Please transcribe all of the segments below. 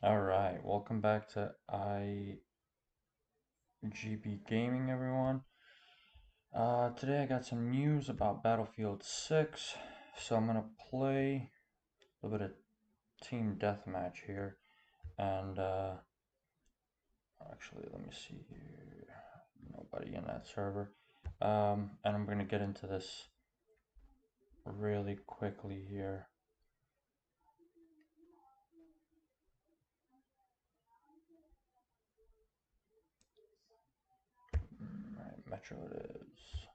Alright, welcome back to IGB Gaming, everyone. Today I got some news about Battlefield 6, so I'm gonna play a little bit of Team Deathmatch here, and actually, let me see here, nobody in that server, and I'm gonna get into this really quickly here. Alright, Metro it is.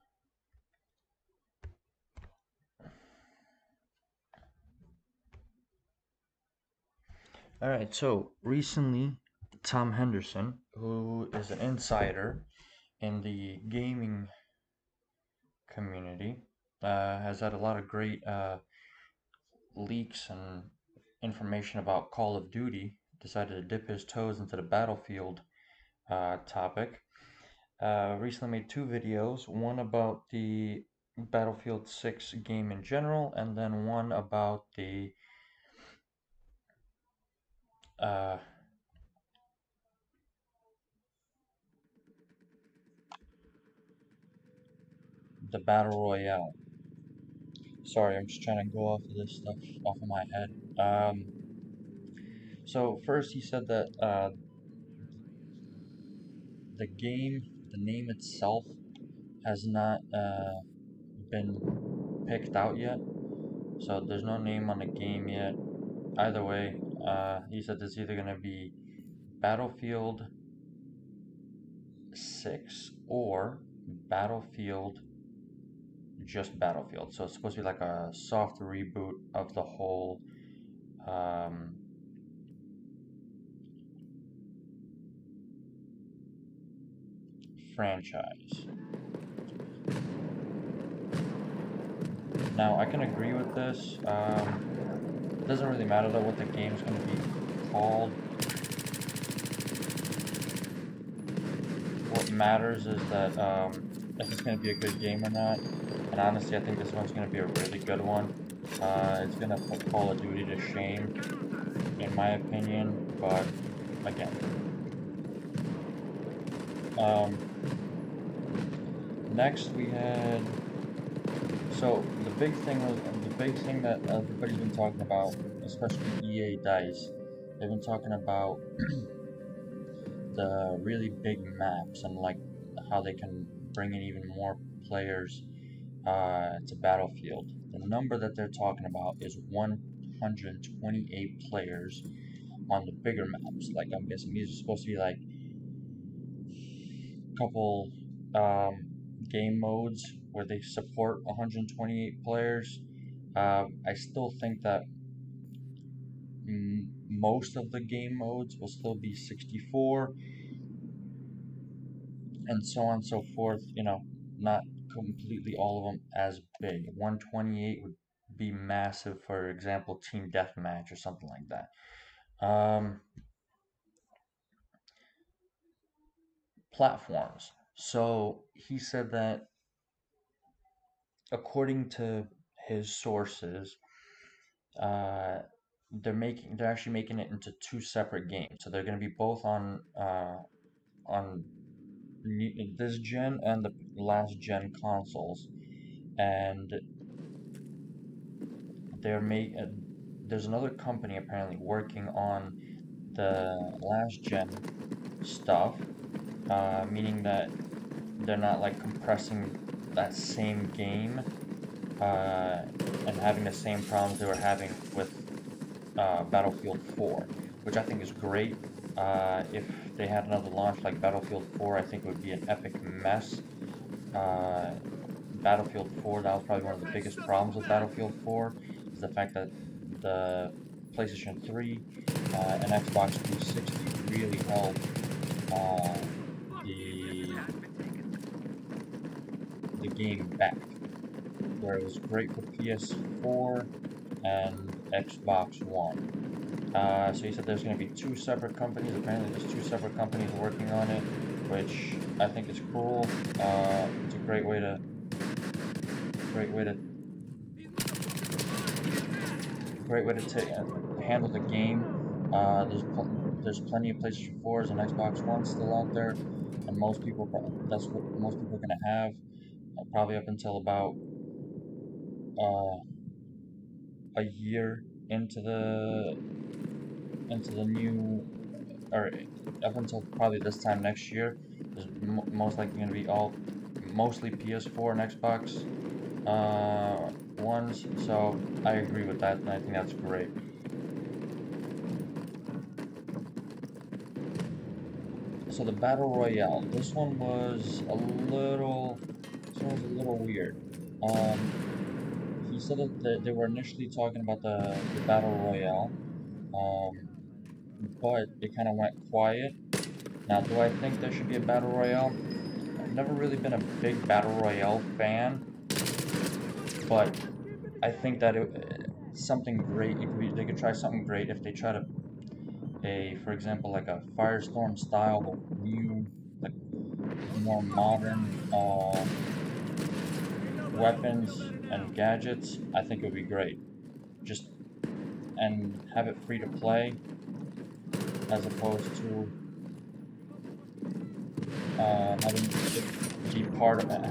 Alright, so recently Tom Henderson, who is an insider in the gaming community, has had a lot of great leaks and information about Call of Duty, decided to dip his toes into the Battlefield topic. Recently made two videos, one about the Battlefield 6 game in general, and then one about uh, the Battle Royale. Sorry, I'm just trying to go off of this stuff off of my head. So first he said that the game, the name itself, has not been picked out yet. So there's no name on the game yet. Either way, he said it's either gonna be Battlefield 6 or Battlefield just Battlefield. So it's supposed to be like a soft reboot of the whole um, franchise. Now I can agree with this. It doesn't really matter though what the game's going to be called. What matters is that if it's going to be a good game or not. And honestly, I think this one's going to be a really good one. It's going to put Call of Duty to shame, in my opinion. But again, next we had. So the big thing that everybody's been talking about, especially EA Dice. They've been talking about the really big maps and like how they can bring in even more players to Battlefield. The number that they're talking about is 128 players on the bigger maps. Like I'm guessing these are supposed to be like a couple game modes where they support 128 players. I still think that most of the game modes will still be 64 and so on and so forth, not completely all of them as big. 128 would be massive, for example, Team Deathmatch or something like that. Platforms. So he said that according to his sources, uh, they're actually making it into two separate games. So they're going to be both on this gen and the last gen consoles, and they're make there's another company apparently working on the last gen stuff, meaning that they're not like compressing that same game and having the same problems they were having with Battlefield 4, which I think is great. If they had another launch like Battlefield 4, I think it would be an epic mess. Uh, Battlefield 4, that was probably one of the biggest problems with Battlefield 4, is the fact that the PlayStation 3 and Xbox 360 really held uh, the the game back, where it was great for PS4 and Xbox One. So he said there's going to be two separate companies. Apparently, there's two separate companies working on it, which I think is cool. It's a great way to handle the game. There's plenty of PlayStation 4s and Xbox Ones still out there, and that's what most people are gonna have, probably up until about uh, a year into the new, or up until probably this time next year. There's most likely gonna be all mostly PS4 and Xbox ones. So I agree with that, and I think that's great. So the battle royale. This one was a little weird. Um, he said that they were initially talking about the battle royale, um, but it kind of went quiet. Now, do I think there should be a battle royale? I've never really been a big battle royale fan, but I think that something great. They could try something great if they try to for example, like a Firestorm style, but new, like more modern weapons and gadgets. I think it would be great. Just and have it free to play as opposed to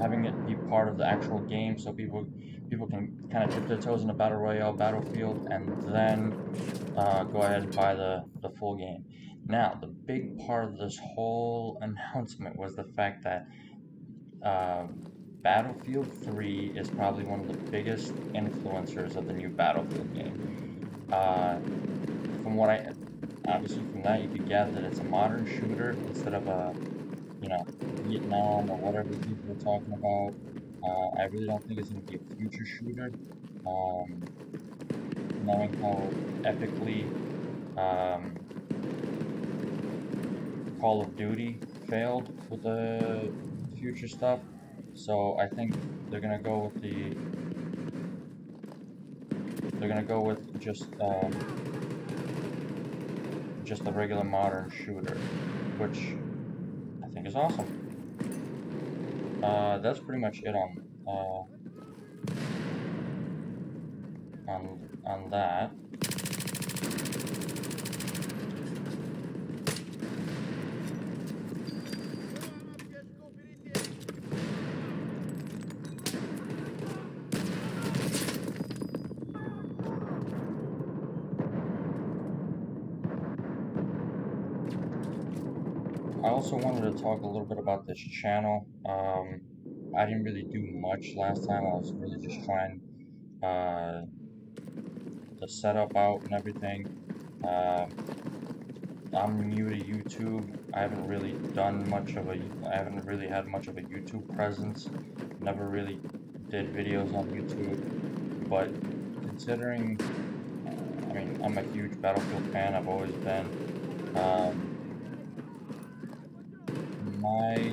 having it be part of the actual game, so people can kind of dip their toes in the battle royale battlefield and then go ahead and buy the full game. Now, the big part of this whole announcement was the fact that uh, Battlefield 3 is probably one of the biggest influencers of the new Battlefield game. From what I Obviously from that you could gather that it's a modern shooter instead of a Vietnam or whatever people were talking about. I really don't think it's going to be a future shooter. Um, Knowing how epically um, Call of Duty failed with the future stuff, so I think they're gonna go with just a regular modern shooter, which I think is awesome. That's pretty much it on that. I also wanted to talk a little bit about this channel. I didn't really do much last time. I was really just trying uh, the setup out and everything. Uh, I'm new to YouTube. I haven't really had much of a YouTube presence. Never really did videos on YouTube. But considering, I mean, I'm a huge Battlefield fan. I've always been. Um, my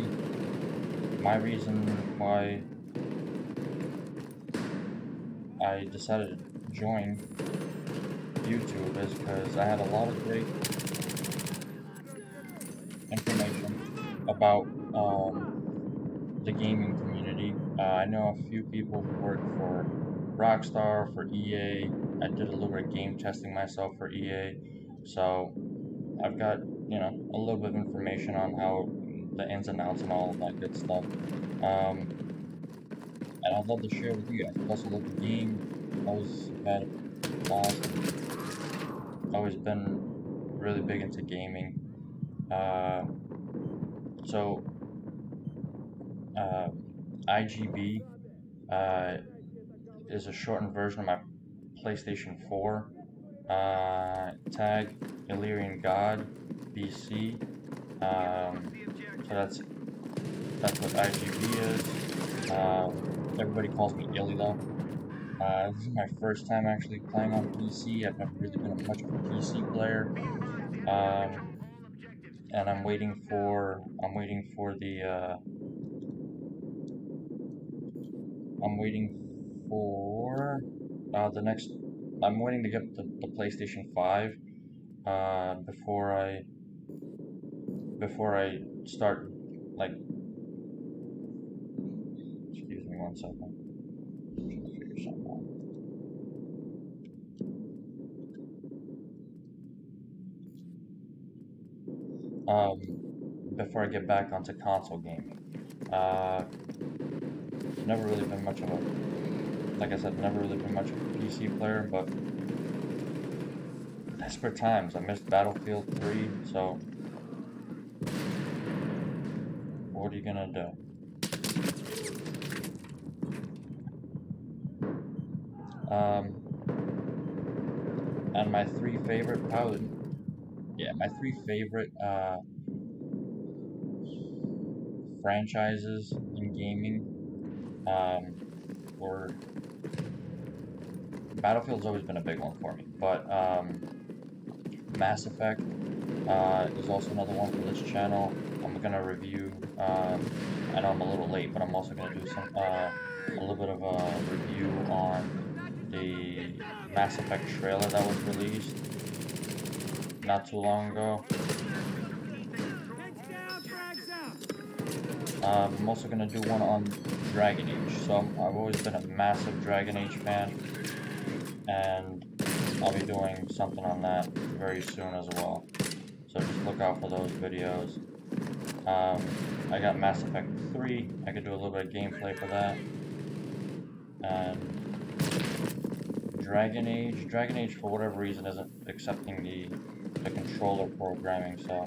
my reason why I decided to join YouTube is because I had a lot of great information about the gaming community. I know a few people who work for Rockstar, for EA. I did a little bit of game testing myself for EA, so I've got a little bit of information on how the ins and outs and all of that good stuff. And I'd love to share with you guys. Plus, I love the game. Always had a blast. Always been really big into gaming. Uh, so IGB is a shortened version of my PlayStation 4 tag, Illyrian God BC. So that's what IGB is. Everybody calls me Illy though. This is my first time actually playing on PC. I've never really been much of a PC player. And I'm waiting for the next. I'm waiting to get the PlayStation 5 before I start, like. Excuse me one second. I'm trying to figure something out. before I get back onto console gaming. Uh, never really been much of a, like I said, never really been much of a PC player, but desperate times. I missed Battlefield 3, so what are you gonna do? And my three favorite, my three favorite franchises in gaming were Battlefield's always been a big one for me, but Mass Effect is also another one for this channel. I'm gonna review. I know I'm a little late, but I'm also gonna do some a little bit of a review on the Mass Effect trailer that was released not too long ago. I'm also gonna do one on Dragon Age. So I've always been a massive Dragon Age fan, and I'll be doing something on that very soon as well. So just look out for those videos. I got Mass Effect 3. I could do a little bit of gameplay for that. And Dragon Age for whatever reason isn't accepting the controller programming, so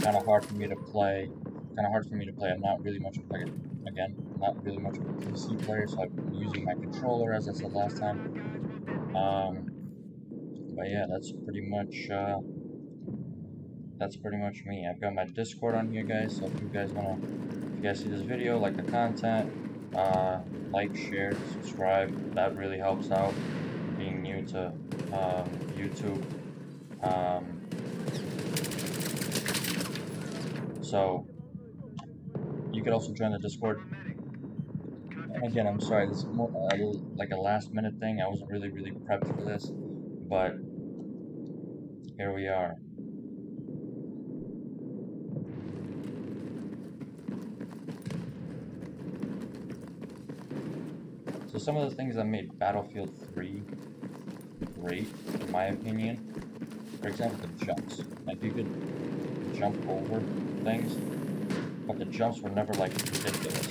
kind of hard for me to play. I'm not really much of not really much of a PC player, so I'm using my controller as I said last time. But yeah, that's pretty much me. I've got my Discord on here, guys. So if you guys see this video, like the content, like, share, subscribe. That really helps out. Being new to YouTube. So you could also join the Discord. And again, I'm sorry, this is more like a last minute thing. I wasn't really prepped for this, but here we are. So some of the things that made Battlefield 3 great, in my opinion, for example, the jumps. Like, you could jump over things, but the jumps were never like ridiculous.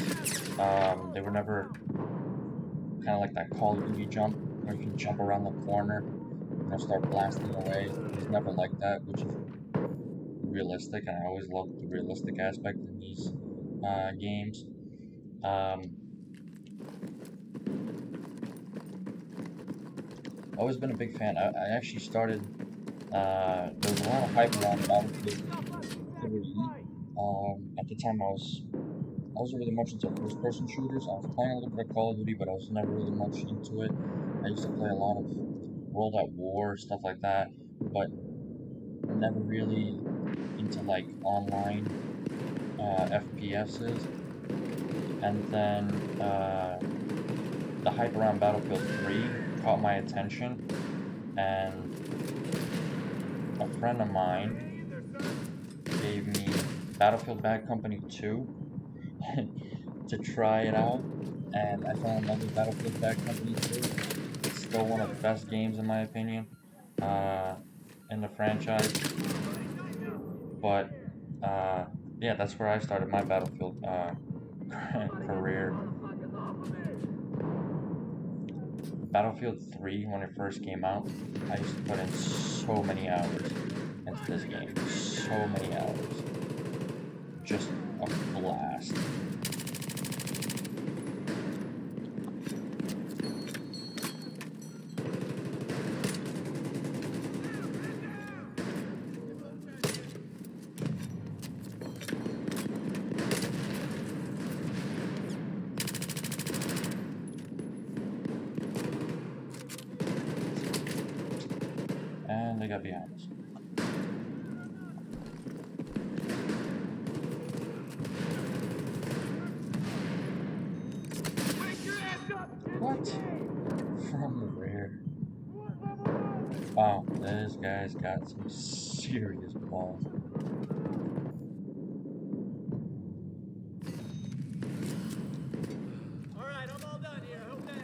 They were never kind of like that Call of Duty jump where you can jump around the corner and start blasting away. It was never like that, which is realistic, and I always loved the realistic aspect in these games. Always been a big fan. I actually started. There was a lot of hype around Battlefield 3. At the time, I wasn't really much into first-person shooters. I was playing a little bit of Call of Duty, but I was never really much into it. I used to play a lot of World at War, stuff like that, but never really into like online FPSs. And then the hype around Battlefield 3 caught my attention, and a friend of mine gave me Battlefield Bad Company 2 to try it out, and I found another Battlefield Bad Company 2. It's still one of the best games in my opinion in the franchise, but yeah, that's where I started my Battlefield career. Battlefield 3, when it first came out, I used to put in so many hours into this game. So many hours. Just a blast. And they got behind us. What? From the rear. Wow, this guy's got some serious balls. Alright, I'm all done here. Hope that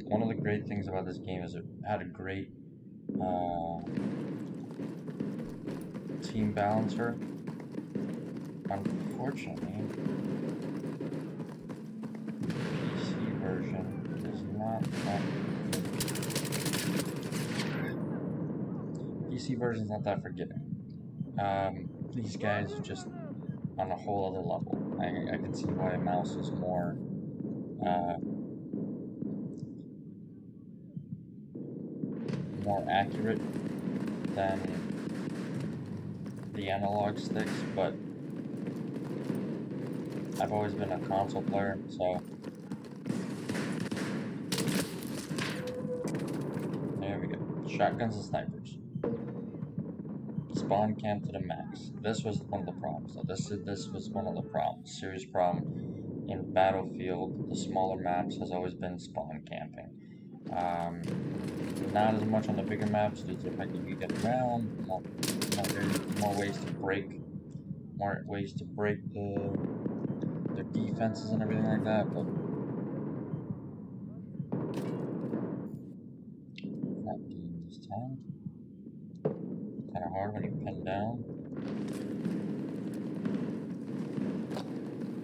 one of the great things about this game is it had a great team balancer. Unfortunately, the PC version is not that PC version is not that forgiving. These guys are just on a whole other level. I can see why a mouse is more accurate than the analog sticks, but I've always been a console player, so there we go. Shotguns and snipers. Spawn camp to the max. This was one of the problems. So this was one of the problems. Serious problem in Battlefield. The smaller maps has always been spawn camping. Not as much on the bigger maps due to the fact that you get around. More ways to break. More ways to break their defenses and everything like that. But not game this time. Kind of hard when you pin down.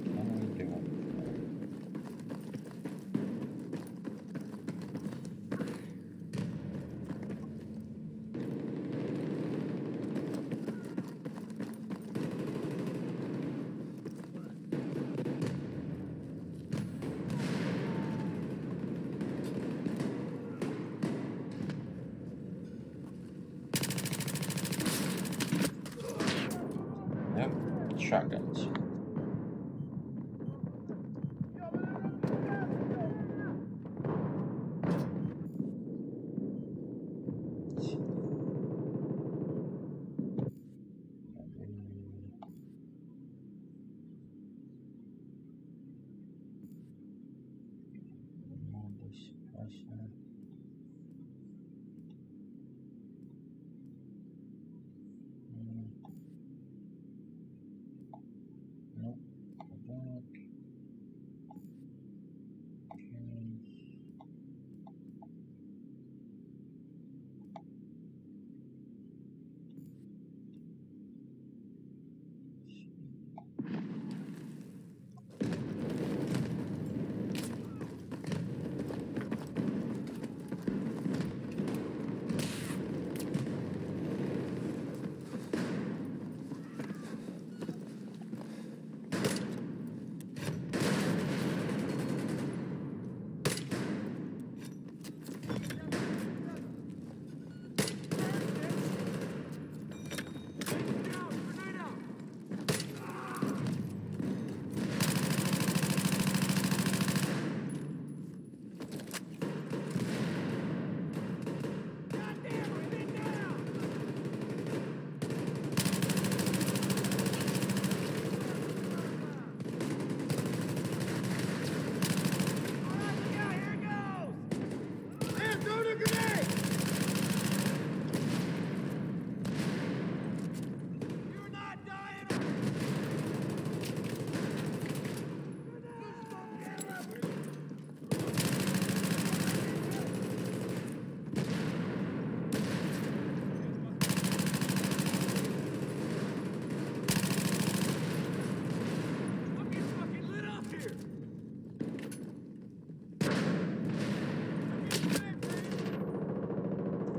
Can we do it? Shotguns.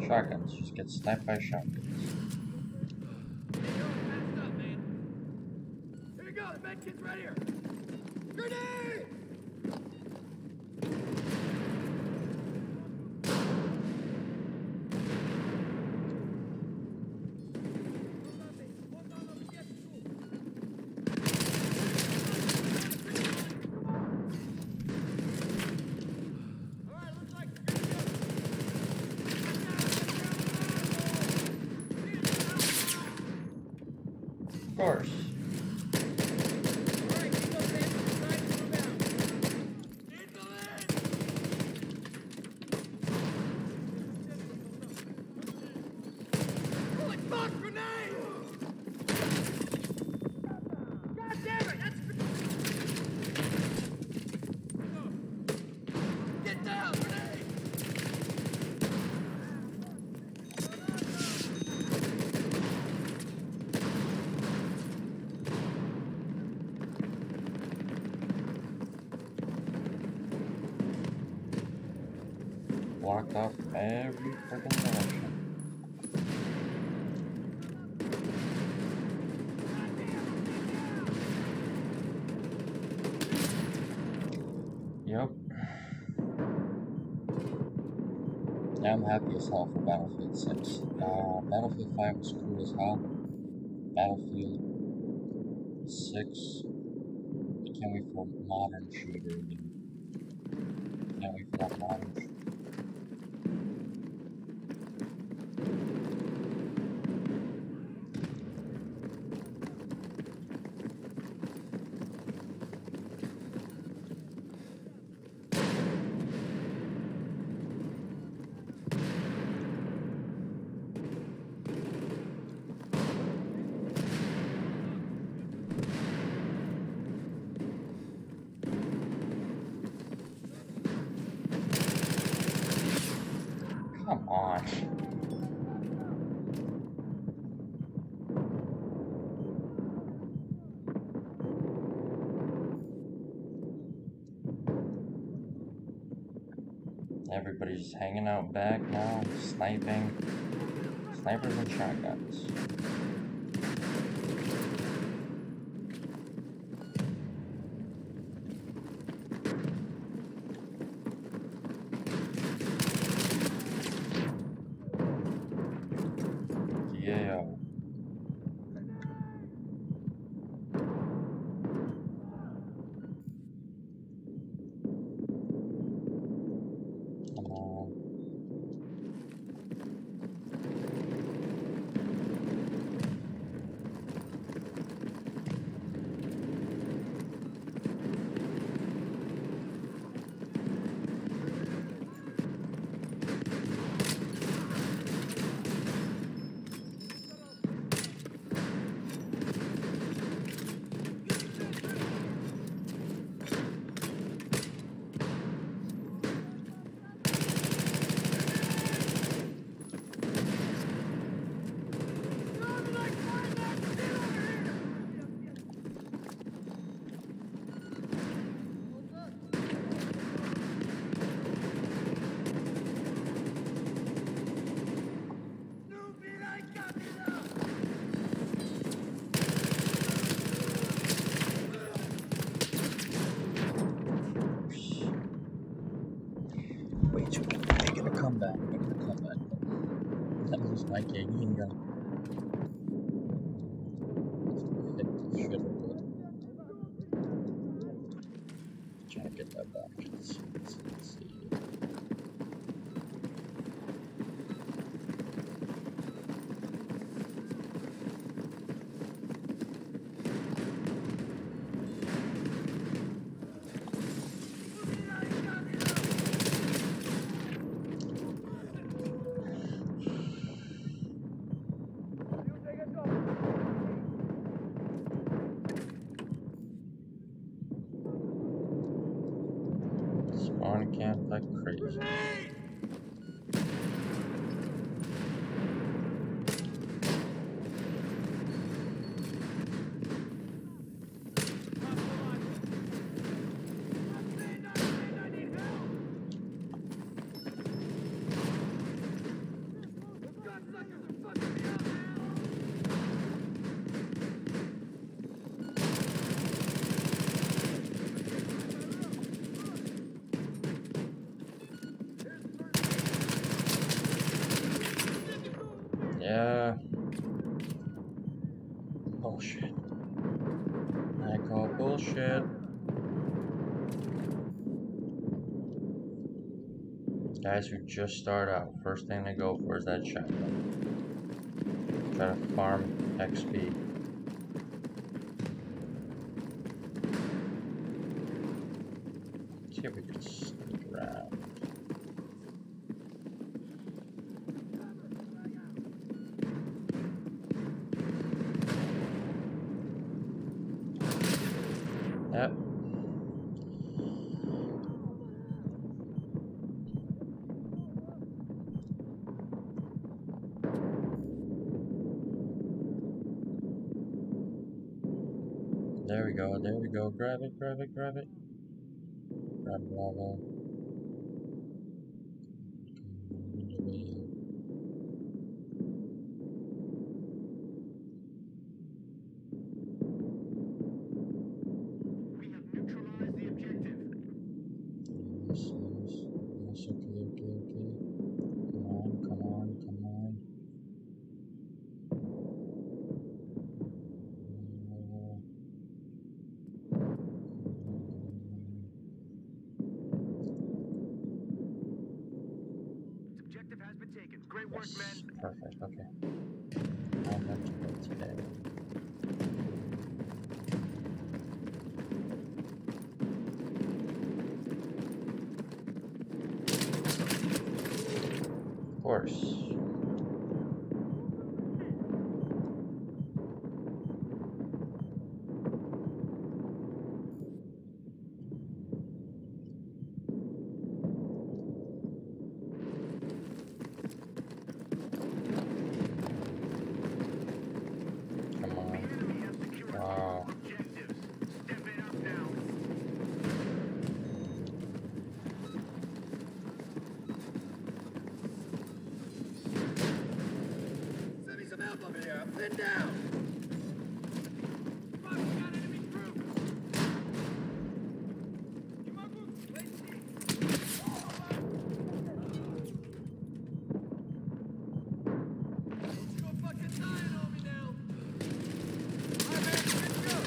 Shotguns. Just get sniped by shotguns. Here you go, the med kit's right here. Grenade! Of course. blocked off from every freaking direction. Yep. Yeah, I'm happy as hell for Battlefield 6. Battlefield 5 was cool as hell. Battlefield 6, I can't wait for a modern shooter, dude. Can't wait for that modern shooter. Come on. Everybody's just hanging out back now, sniping. Snipers and shotguns. Yeah. Come on. Way too many. Making a comeback. That was my Canadian gun. Hit the shit out of it. Trying to get that back. Let's see. Spawn camp like crazy. Yeah. Bullshit. I call bullshit. Guys who just start out, first thing they go for is that shotgun. Try to farm XP. See if we can sneak around. Yep. There we go, there we go. Grab it. Grab Bravo. Yes, perfect, okay. I'm going to go today. Of course. Come on. Wow. Send me some help over here. I'm pinned down. Fuck, we got enemy troops. Let's go fucking dying on me now. All right, man, let's go.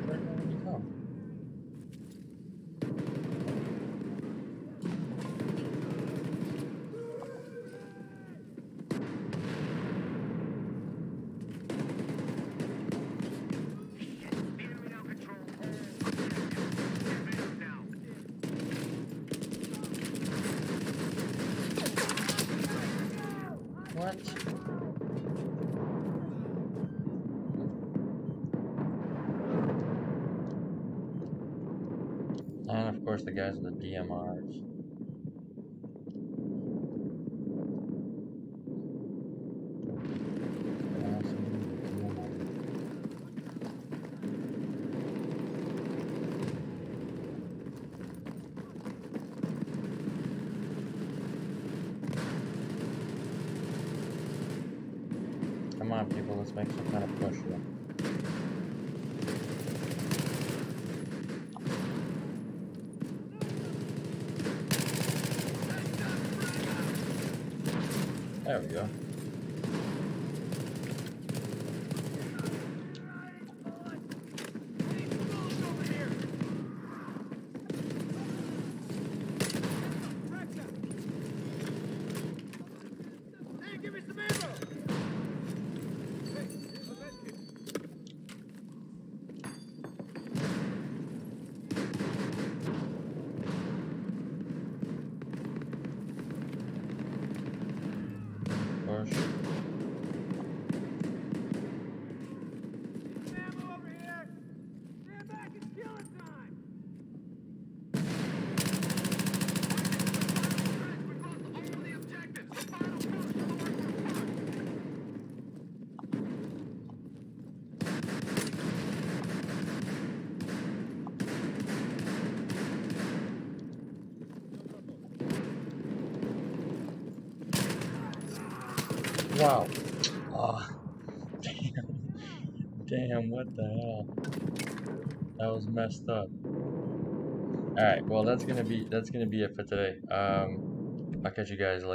Where did he go? What? And of course the guys with the DMRs. Come on, people, let's make some kind of push here. There we go. Hey, give me some ammo. Hey, Push. ammo over here. Stand back, it's killing time. We've lost all of the objectives. The final push. Wow. Oh, damn. Damn, what the hell? That was messed up. Alright, well that's gonna be it for today. I'll catch you guys later.